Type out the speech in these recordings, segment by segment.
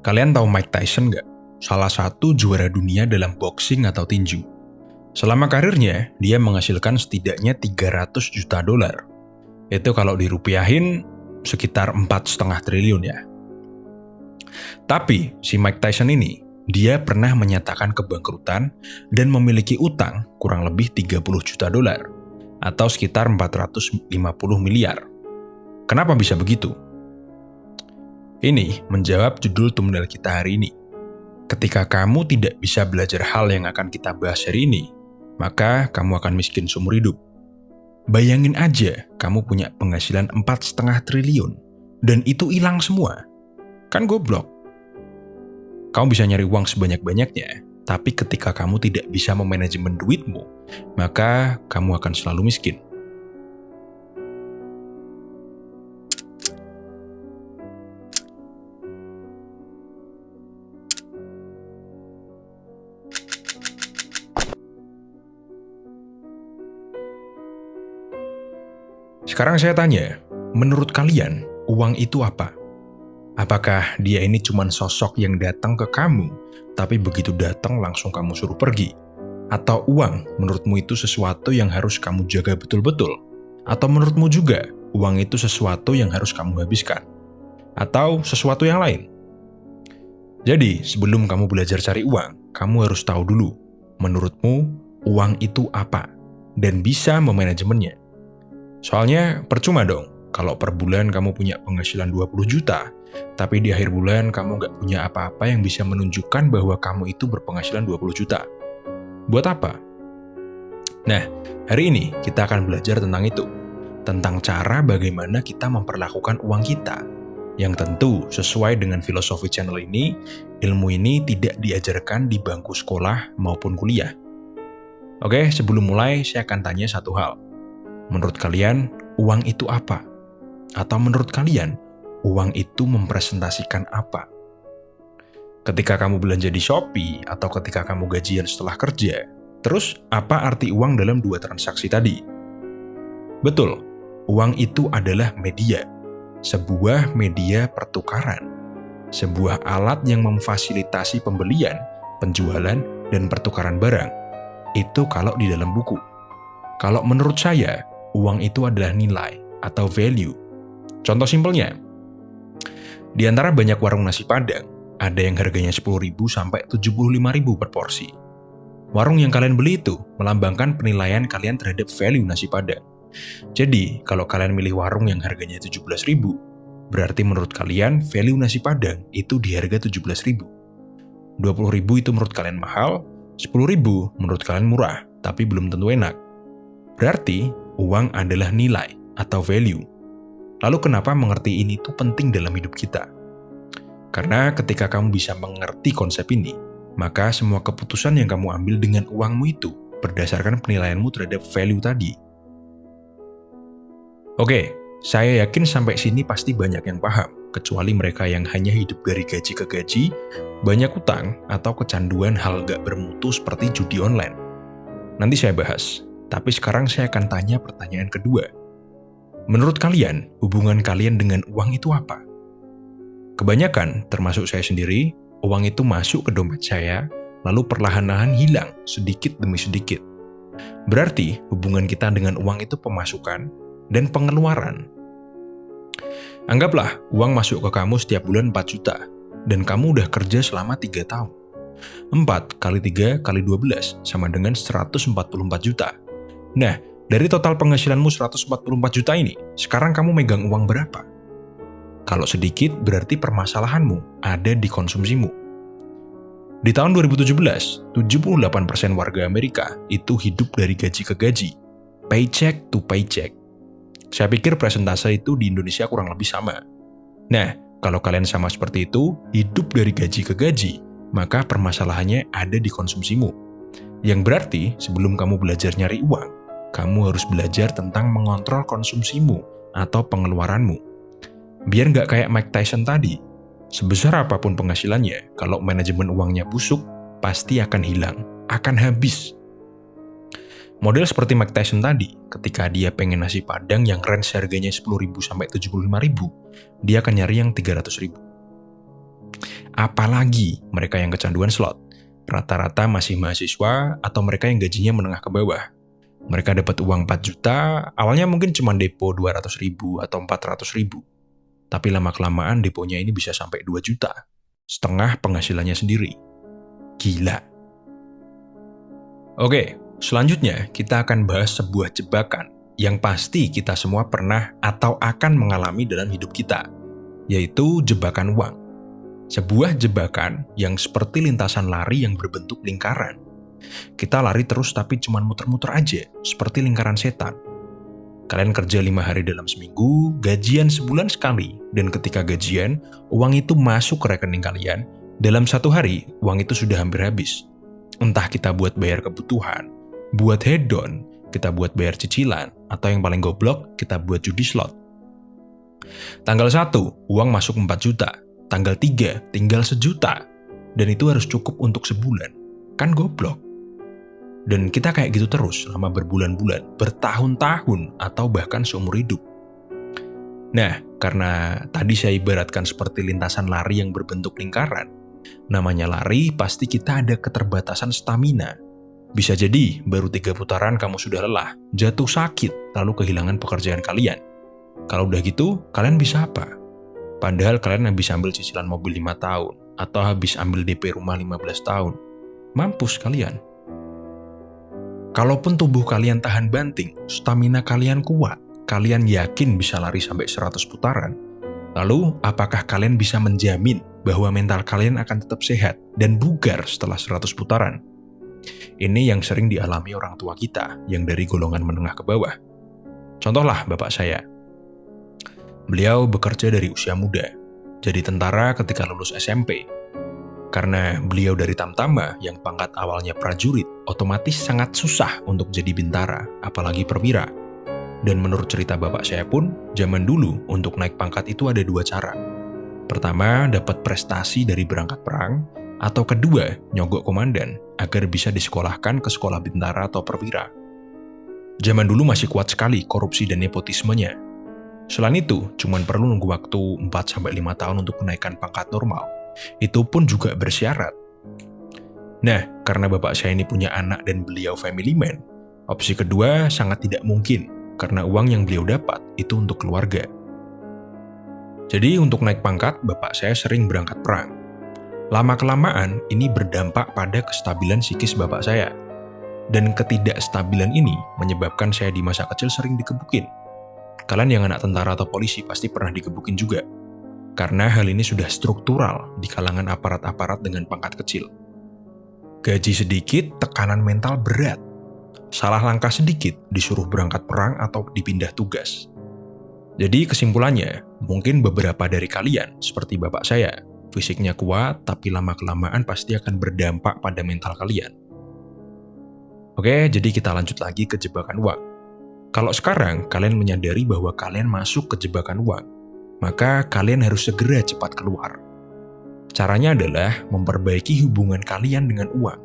Kalian tahu Mike Tyson nggak? Salah satu juara dunia dalam boxing atau tinju. Selama karirnya, dia menghasilkan setidaknya 300 juta dolar. Itu kalau dirupiahin sekitar 4,5 triliun ya. Tapi, si Mike Tyson ini, dia pernah menyatakan kebangkrutan dan memiliki utang kurang lebih 30 juta dolar, atau sekitar 450 miliar. Kenapa bisa begitu? Ini menjawab judul thumbnail kita hari ini. Ketika kamu tidak bisa belajar hal yang akan kita bahas hari ini, maka kamu akan miskin seumur hidup. Bayangin aja, kamu punya penghasilan 4,5 triliun, dan itu hilang semua. Kan goblok. Kamu bisa nyari uang sebanyak-banyaknya, tapi ketika kamu tidak bisa memanajemen duitmu, maka kamu akan selalu miskin. Sekarang saya tanya, menurut kalian, uang itu apa? Apakah dia ini cuma sosok yang datang ke kamu, tapi begitu datang langsung kamu suruh pergi? Atau uang menurutmu itu sesuatu yang harus kamu jaga betul-betul? Atau menurutmu juga, uang itu sesuatu yang harus kamu habiskan? Atau sesuatu yang lain? Jadi, sebelum kamu belajar cari uang, kamu harus tahu dulu, menurutmu, uang itu apa? Dan bisa memanajemennya. Soalnya percuma dong, kalau per bulan kamu punya penghasilan 20 juta, tapi di akhir bulan kamu nggak punya apa-apa yang bisa menunjukkan bahwa kamu itu berpenghasilan 20 juta. Buat apa? Nah, hari ini kita akan belajar tentang itu. Tentang cara bagaimana kita memperlakukan uang kita. Yang tentu sesuai dengan filosofi channel ini, ilmu ini tidak diajarkan di bangku sekolah maupun kuliah. Oke, sebelum mulai saya akan tanya satu hal. Menurut kalian, uang itu apa? Atau menurut kalian, uang itu mempresentasikan apa? Ketika kamu belanja di Shopee, atau ketika kamu gajian setelah kerja, terus apa arti uang dalam dua transaksi tadi? Betul, uang itu adalah media. Sebuah media pertukaran. Sebuah alat yang memfasilitasi pembelian, penjualan, dan pertukaran barang. Itu kalau di dalam buku. Kalau menurut saya, uang itu adalah nilai atau value. Contoh simpelnya, di antara banyak warung nasi Padang, ada yang harganya 10.000 sampai 75.000 per porsi. Warung yang kalian beli itu melambangkan penilaian kalian terhadap value nasi Padang. Jadi, kalau kalian milih warung yang harganya 17.000, berarti menurut kalian value nasi Padang itu di harga 17.000. 20.000 itu menurut kalian mahal, 10.000 menurut kalian murah, tapi belum tentu enak. Berarti, uang adalah nilai atau value. Lalu kenapa mengerti ini tuh penting dalam hidup kita? Karena ketika kamu bisa mengerti konsep ini, maka semua keputusan yang kamu ambil dengan uangmu itu berdasarkan penilaianmu terhadap value tadi. Oke, saya yakin sampai sini pasti banyak yang paham, kecuali mereka yang hanya hidup dari gaji ke gaji, banyak utang, atau kecanduan hal gak bermutu seperti judi online. Nanti saya bahas. Tapi sekarang saya akan tanya pertanyaan kedua. Menurut kalian, hubungan kalian dengan uang itu apa? Kebanyakan, termasuk saya sendiri, uang itu masuk ke dompet saya, lalu perlahan-lahan hilang sedikit demi sedikit. Berarti, hubungan kita dengan uang itu pemasukan dan pengeluaran. Anggaplah, uang masuk ke kamu setiap bulan 4 juta, dan kamu udah kerja selama 3 tahun. 4 kali 3 kali 12 sama dengan 144 juta. Nah, dari total penghasilanmu 144 juta ini, sekarang kamu megang uang berapa? Kalau sedikit, berarti permasalahanmu ada di konsumsimu. Di tahun 2017, 78% warga Amerika itu hidup dari gaji ke gaji, paycheck to paycheck. Saya pikir persentase itu di Indonesia kurang lebih sama. Nah, kalau kalian sama seperti itu, hidup dari gaji ke gaji, maka permasalahannya ada di konsumsimu. Yang berarti, sebelum kamu belajar nyari uang, kamu harus belajar tentang mengontrol konsumsimu atau pengeluaranmu. Biar nggak kayak Mike Tyson tadi. Sebesar apapun penghasilannya, kalau manajemen uangnya busuk, pasti akan hilang, akan habis. Model seperti Mike Tyson tadi, ketika dia pengen nasi Padang yang range harganya 10.000 sampai 75.000, dia akan nyari yang 300.000. Apalagi mereka yang kecanduan slot. Rata-rata masih mahasiswa atau mereka yang gajinya menengah ke bawah. Mereka dapat uang 4 juta, awalnya mungkin cuma depo 200 ribu atau 400 ribu. Tapi lama-kelamaan deponya ini bisa sampai 2 juta. Setengah penghasilannya sendiri. Gila. Oke, selanjutnya kita akan bahas sebuah jebakan yang pasti kita semua pernah atau akan mengalami dalam hidup kita, yaitu jebakan uang. Sebuah jebakan yang seperti lintasan lari yang berbentuk lingkaran. Kita lari terus tapi cuma muter-muter aja, seperti lingkaran setan. Kalian kerja 5 hari dalam seminggu, gajian sebulan sekali, dan ketika gajian, uang itu masuk ke rekening kalian, dalam 1 hari, uang itu sudah hampir habis. Entah kita buat bayar kebutuhan, buat hedon, kita buat bayar cicilan, atau yang paling goblok, kita buat judi slot. Tanggal 1, uang masuk 4 juta. Tanggal 3, tinggal 1 juta. Dan itu harus cukup untuk sebulan. Kan goblok. Dan kita kayak gitu terus selama berbulan-bulan, bertahun-tahun, atau bahkan seumur hidup. Nah, karena tadi saya ibaratkan seperti lintasan lari yang berbentuk lingkaran, namanya lari pasti kita ada keterbatasan stamina. Bisa jadi baru 3 putaran kamu sudah lelah, jatuh sakit, lalu kehilangan pekerjaan kalian. Kalau udah gitu, kalian bisa apa? Padahal kalian habis ambil cicilan mobil 5 tahun, atau habis ambil DP rumah 15 tahun. Mampus kalian. Kalaupun tubuh kalian tahan banting, stamina kalian kuat, kalian yakin bisa lari sampai 100 putaran, lalu apakah kalian bisa menjamin bahwa mental kalian akan tetap sehat dan bugar setelah 100 putaran? Ini yang sering dialami orang tua kita yang dari golongan menengah ke bawah. Contohlah bapak saya. Beliau bekerja dari usia muda, jadi tentara ketika lulus SMP. Karena beliau dari Tamtama yang pangkat awalnya prajurit, otomatis sangat susah untuk jadi bintara, apalagi perwira. Dan menurut cerita bapak saya pun, zaman dulu untuk naik pangkat itu ada 2 cara. Pertama, dapat prestasi dari berangkat perang, atau kedua, nyogok komandan agar bisa disekolahkan ke sekolah bintara atau perwira. Zaman dulu masih kuat sekali korupsi dan nepotismenya. Selain itu, cuma perlu nunggu waktu 4-5 tahun untuk menaikkan pangkat normal. Itu pun juga bersyarat. Nah, karena bapak saya ini punya anak dan beliau family man, opsi kedua sangat tidak mungkin, karena uang yang beliau dapat itu untuk keluarga. Jadi untuk naik pangkat, bapak saya sering berangkat perang. Lama-kelamaan, ini berdampak pada kestabilan psikis bapak saya. Dan ketidakstabilan ini menyebabkan saya di masa kecil sering dikebukin. Kalian yang anak tentara atau polisi pasti pernah dikebukin juga. Karena hal ini sudah struktural di kalangan aparat-aparat dengan pangkat kecil. Gaji sedikit, tekanan mental berat. Salah langkah sedikit, disuruh berangkat perang atau dipindah tugas. Jadi kesimpulannya, mungkin beberapa dari kalian, seperti bapak saya, fisiknya kuat, tapi lama-kelamaan pasti akan berdampak pada mental kalian. Oke, jadi kita lanjut lagi ke jebakan uang. Kalau sekarang kalian menyadari bahwa kalian masuk ke jebakan uang, maka kalian harus segera cepat keluar. Caranya adalah memperbaiki hubungan kalian dengan uang.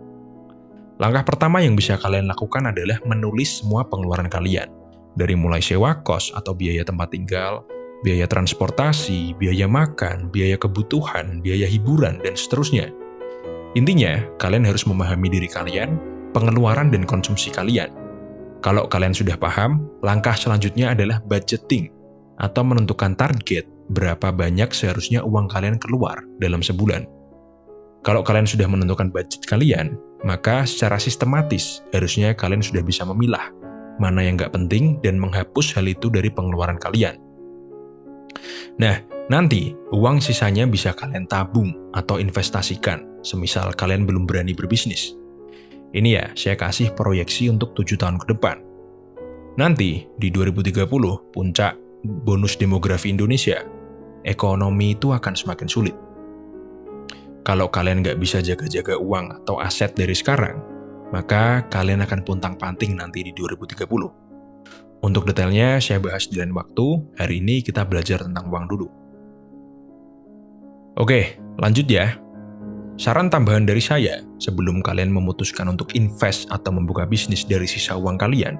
Langkah pertama yang bisa kalian lakukan adalah menulis semua pengeluaran kalian, dari mulai sewa kos atau biaya tempat tinggal, biaya transportasi, biaya makan, biaya kebutuhan, biaya hiburan, dan seterusnya. Intinya, kalian harus memahami diri kalian, pengeluaran dan konsumsi kalian. Kalau kalian sudah paham, langkah selanjutnya adalah budgeting, atau menentukan target berapa banyak seharusnya uang kalian keluar dalam sebulan. Kalau kalian sudah menentukan budget kalian, maka secara sistematis harusnya kalian sudah bisa memilah mana yang nggak penting dan menghapus hal itu dari pengeluaran kalian. Nah, nanti uang sisanya bisa kalian tabung atau investasikan, semisal kalian belum berani berbisnis. Ini ya, saya kasih proyeksi untuk 7 tahun ke depan. Nanti, di 2030, puncak bonus demografi Indonesia, ekonomi itu akan semakin sulit. Kalau kalian nggak bisa jaga-jaga uang atau aset dari sekarang, maka kalian akan puntang-panting nanti di 2030. Untuk detailnya, saya bahas di lain waktu. Hari ini kita belajar tentang uang dulu. Oke, lanjut ya. Saran tambahan dari saya, sebelum kalian memutuskan untuk invest atau membuka bisnis dari sisa uang kalian,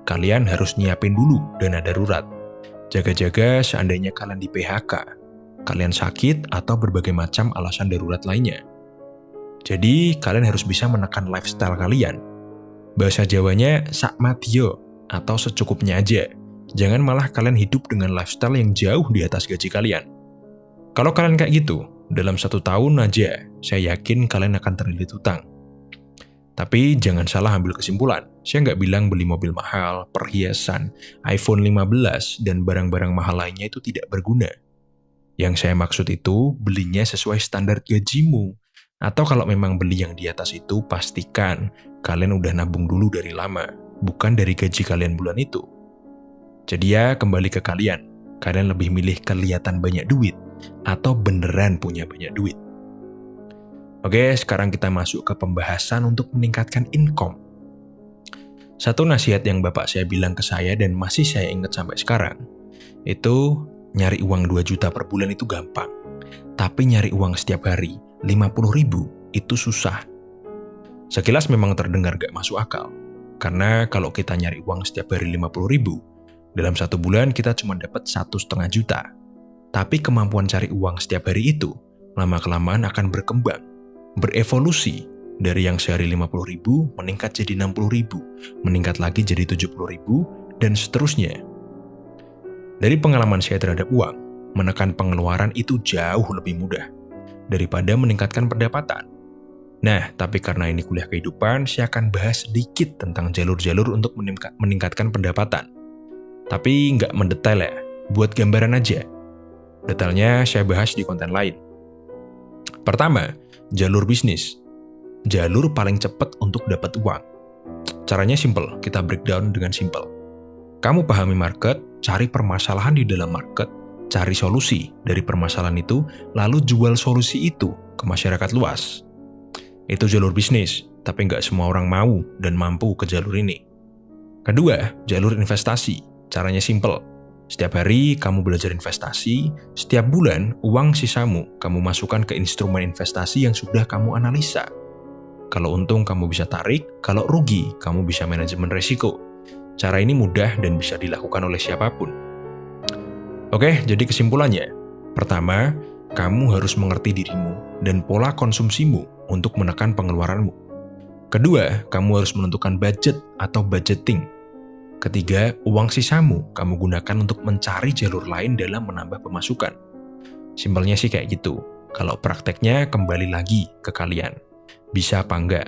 kalian harus nyiapin dulu dana darurat. Jaga-jaga seandainya kalian di PHK. kalian sakit, atau berbagai macam alasan darurat lainnya. Jadi, kalian harus bisa menekan lifestyle kalian. Bahasa Jawanya sakmadyo atau secukupnya aja. Jangan malah kalian hidup dengan lifestyle yang jauh di atas gaji kalian. Kalau kalian kayak gitu, dalam 1 tahun aja, saya yakin kalian akan terlilit hutang. Tapi jangan salah ambil kesimpulan. Saya nggak bilang beli mobil mahal, perhiasan, iPhone 15, dan barang-barang mahal lainnya itu tidak berguna. Yang saya maksud itu, belinya sesuai standar gajimu. Atau kalau memang beli yang di atas itu, pastikan kalian udah nabung dulu dari lama, bukan dari gaji kalian bulan itu. Jadi ya, kembali ke kalian. Kalian lebih milih kelihatan banyak duit, atau beneran punya banyak duit? Oke, sekarang kita masuk ke pembahasan untuk meningkatkan income. Satu nasihat yang bapak saya bilang ke saya dan masih saya ingat sampai sekarang, itu nyari uang 2 juta per bulan itu gampang. Tapi nyari uang setiap hari, 50.000, itu susah. Sekilas memang terdengar gak masuk akal. Karena kalau kita nyari uang setiap hari 50.000, dalam 1 bulan kita cuma dapat 1,5 juta. Tapi kemampuan cari uang setiap hari itu, lama-kelamaan akan berkembang. Berevolusi dari yang sehari 50.000 meningkat jadi 60.000, meningkat lagi jadi 70.000, dan seterusnya. Dari pengalaman saya terhadap uang, menekan pengeluaran itu jauh lebih mudah daripada meningkatkan pendapatan. Nah, tapi karena ini kuliah kehidupan, saya akan bahas sedikit tentang jalur-jalur untuk meningkatkan pendapatan. Tapi nggak mendetail ya, buat gambaran aja. Detailnya saya bahas di konten lain. Pertama, jalur bisnis. Jalur paling cepat untuk dapat uang. Caranya simple, kita breakdown dengan simple. Kamu pahami market, cari permasalahan di dalam market, cari solusi dari permasalahan itu, lalu jual solusi itu ke masyarakat luas. Itu jalur bisnis, tapi nggak semua orang mau dan mampu ke jalur ini. Kedua, jalur investasi. Caranya simple. Setiap hari kamu belajar investasi, setiap bulan uang sisamu kamu masukkan ke instrumen investasi yang sudah kamu analisa. Kalau untung kamu bisa tarik, kalau rugi kamu bisa manajemen resiko. Cara ini mudah dan bisa dilakukan oleh siapapun. Oke, jadi kesimpulannya. Pertama, kamu harus mengerti dirimu dan pola konsumsimu untuk menekan pengeluaranmu. Kedua, kamu harus menentukan budget atau budgeting. Ketiga, uang sisamu kamu gunakan untuk mencari jalur lain dalam menambah pemasukan. Simpelnya sih kayak gitu. Kalau prakteknya kembali lagi ke kalian. Bisa apa enggak?